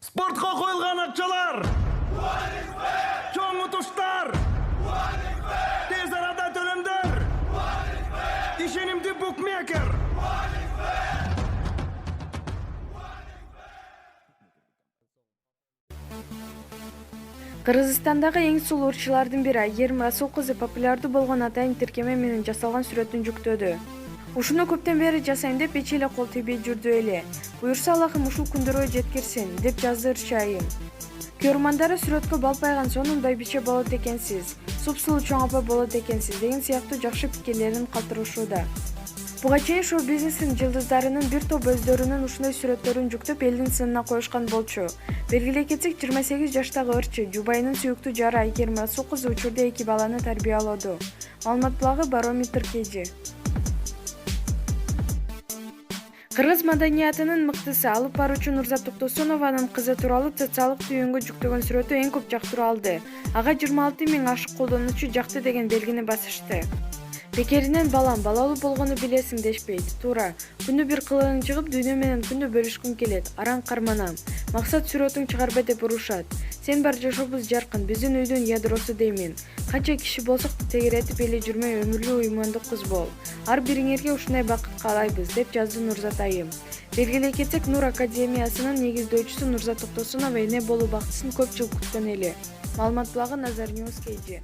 Спортқа қойылған ақшалар, чоң ұтыштар, тез арада төлемдер, ишенимді букмекер. Кыргызстандагы эң сулуу ырчылардын бири Айгерим Расул кызы популярдуу болгон атайын тиркеме менен жасалган сүрөтүн жүктөдү. Ушуну көптөн бери жасайм деп эч эле кол тийбей жүрдү эле. Буюрса Аллахым ушул күндөргө жеткирсин, деп жазды ырчы айым. Көрөрмандары сүрөткө балпайган сонун байбиче болот экенсиз, супсулуу чоң апа болот экенсиз деген сыяктуу жакшы пикирлерин калтырышууда. Буга чейин шоу-бизнестин жылдыздарынын бир топ өздөрүнүн ушундай сүрөттөрүн жүктөп элдин сынына коюшкан болчу. Белгилей кетсек, 28 жаштагы ырчы жубайынын сүйүктүү жары Айгерим Расул кызы учурда 2 баланы тарбиялоодо. Маалымат булагы Барометр KG. Кыргыз маданиятынын мыктысы алып баруучу Нурзат Токтосунованын кызы тууралуу социалдык түйүнгө жүктөгөн сүрөтү эң көп жактыруу алды. Ага 26 000 ашык колдонуучу жакты деген белгини басышты. Бекеринен балам, балалуу болгону билесиң дешпейт. Туура. Күнү бир кылыгың чыгып, дүйнө менен күнү бөлүшкүң келет. Араң карманам. Максат сүрөтүң чыгарбай деп урушат. Сен бар жашообуз жаркын, биздин үйдүн ядросу деймин. Канча киши болсок тегеретип эле жүрмөй өмүрлүү ыймандуу кыз бол. Ар бириңерге ушундай бакыт каалайбыз, деп жазды Нурзат айым. Белгилей кетсек, Нур Академиясынын негиздөөчүсү Нурзат Токтосунова эне болуу бактысын көп жыл күткөн эле. Маалымат булагы Nazar News KG.